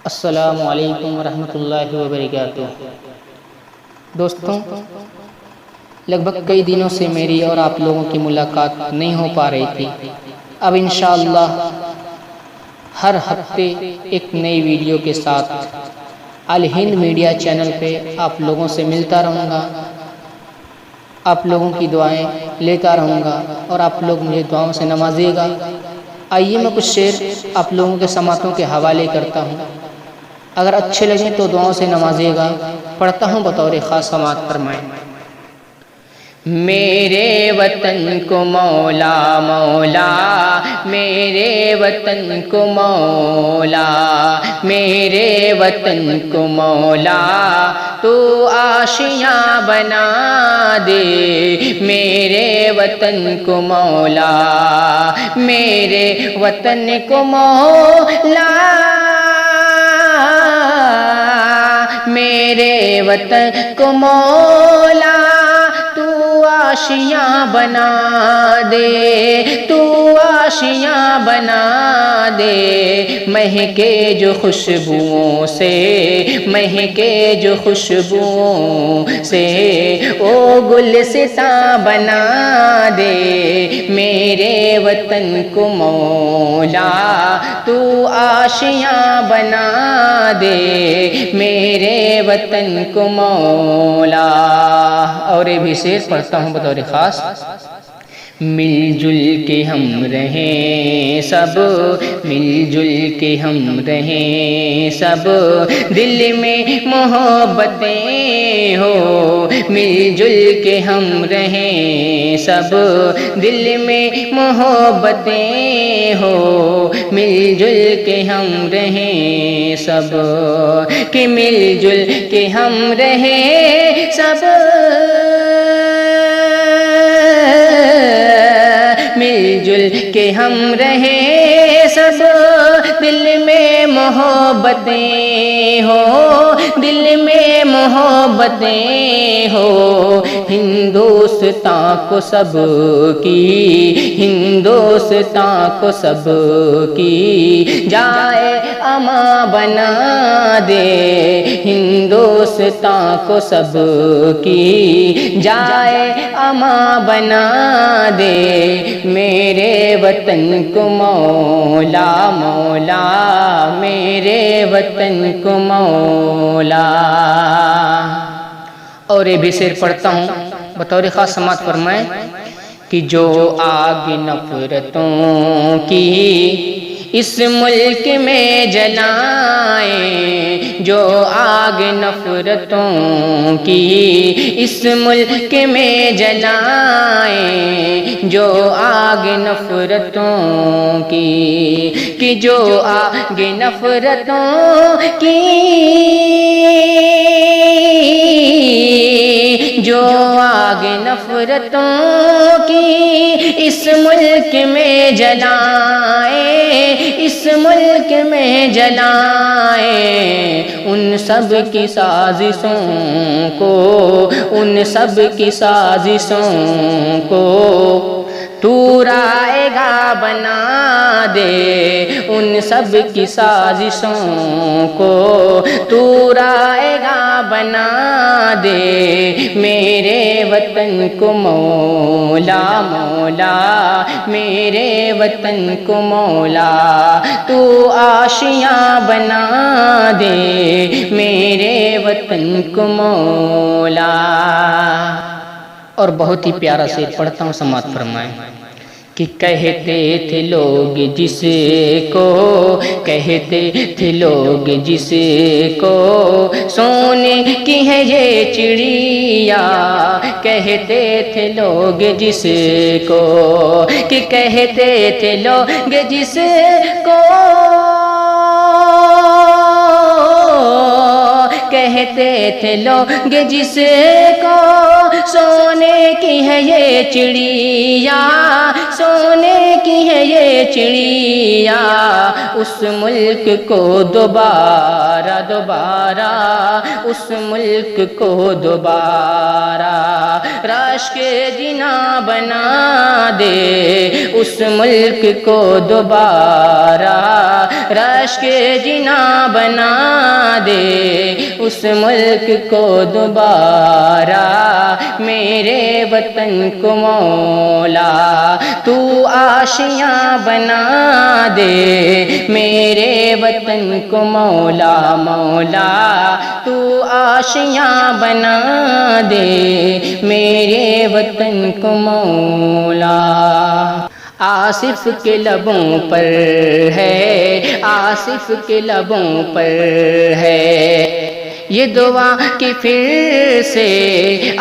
السلام علیکم ورحمۃ اللہ وبرکاتہ۔ دوستوں، لگ بھگ کئی دنوں سے میری اور آپ لوگوں کی ملاقات نہیں ہو پا رہی تھی۔ اب انشاءاللہ ہر ہفتے ایک نئی ویڈیو کے ساتھ الہند میڈیا چینل پہ آپ لوگوں سے ملتا رہوں گا، آپ لوگوں کی دعائیں لیتا رہوں گا اور آپ لوگ مجھے دعاؤں سے نوازیے گا۔ آئیے میں کچھ شعر آپ لوگوں کے سماعتوں کے حوالے کرتا ہوں، اگر اچھے لگیں تو دعاؤں سے نوازیے گا۔ پڑھتا ہوں بطور خاص، سماعت فرمائیں۔ میرے وطن کو مولا مولا، میرے وطن کو مولا، میرے وطن کو مولا تو آشیاں بنا دے، میرے وطن کو مولا، میرے وطن کو مولا، میرے وطن کو مولا تو آشیاں بنا دے، تو آشیاں بنا دے، مہکے جو خوشبوؤں سے، مہکے جو خوشبوؤں سے، او گلستاں بنا دے، میرے وطن کو مولا تو آشیاں بنا دے، میرے وطن کو مولا۔ اور یہ بھی شعر پڑھتا ہوں بطور خاص۔ مل جل کے ہم رہیں سب، مل جل کے ہم رہیں سب، دل میں محبتیں ہو، مل جل کے ہم رہیں سب، دل میں محبتیں ہو، مل جل کے ہم رہیں سب، کہ مل جل کے ہم رہیں سب، مل جل کے ہم رہیں سب، دل میں محبتیں ہو، دل میں محبتیں ہو، ہندوستاں کو سب کی، ہندوستاں کو سب کی جائے امان بنا دے، ہندوستاں کو سب کی جائے امان بنا دے، میرے وطن کو مولا مولا، میرے وطن کو مولا۔ اور یہ بھی شعر پڑھتا ہوں بطور خاص، سماعت فرمائیں۔ کہ جو آگ نفرتوں کی اس ملک میں جلائیں، جو آگ نفرتوں کی اس ملک میں جلائیں، جو آگ نفرتوں کی، کہ جو آگ نفرتوں کی، جو آگ نفرتوں کی اس ملک میں جلائیں، اس ملک میں جلائیں، ان سب کی سازشوں کو، ان سب کی سازشوں کو تو رائے گا بنا دے، ان سب کی سازشوں کو تو رائے گا بنا دے، میرے وطن کو مولا مولا، میرے وطن کو مولا تو آشیاں بنا دے، میرے وطن کو مولا۔ اور بہت ہی پیارا شعر پڑھتا ہوں، سماعت فرمائیں۔ کہ کہتے تھے لوگ جس کو، کہتے تھے لوگ جس کو سونے کی ہے یہ چڑیا، کہتے تھے لوگ جس کو، کہ کہتے تھے لوگ جس کو، کہتے تھے لوگ جس کو سونے کی ہے یہ چڑیا، سونے کی ہے یہ چڑیا، اس ملک کو دوبارہ دوبارہ، اس ملک کو دوبارہ راشک جنا بنا دے، اس ملک کو دوبارہ راشک جنا بنا دے، اس ملک کو دوبارہ، میرے وطن کو مولا تو آشیاں بنا دے، میرے وطن کو مولا مولا تو آشیاں بنا دے، میرے وطن کو مولا۔ آصف کے لبوں پر ہے، آصف کے لبوں پر ہے یہ دعا کہ پھر سے،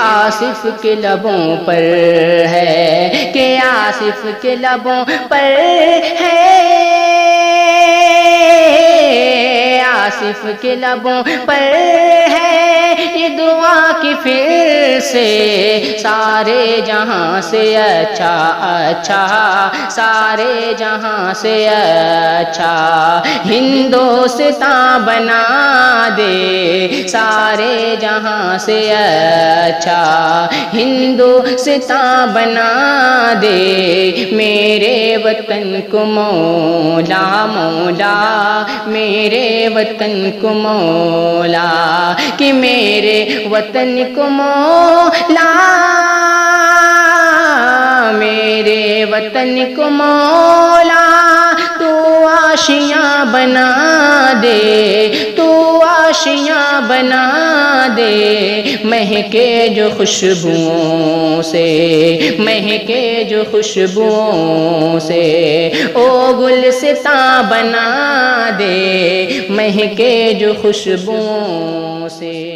آصف کے لبوں پر ہے کہ آصف کے لبوں پر ہے، آصف کے لبوں پر ہے یہ دعا کہ پھر سے، سارے جہاں سے اچھا اچھا، سارے جہاں سے اچھا ہندوستان بنا دے، سارے جہاں سے اچھا ہندوستان بنا دے، میرے وطن کو مولا مولا، میرے وطن کو مولا، کہ میرے وطن کو مولا، میرے وطن کو مولا تو آشیاں بنا دے، تو آشیاں بنا دے، مہکے جو خوشبوؤں سے، مہکے جو خوشبوؤں سے، او گلستاں بنا دے، مہکے جو خوشبوؤں سے۔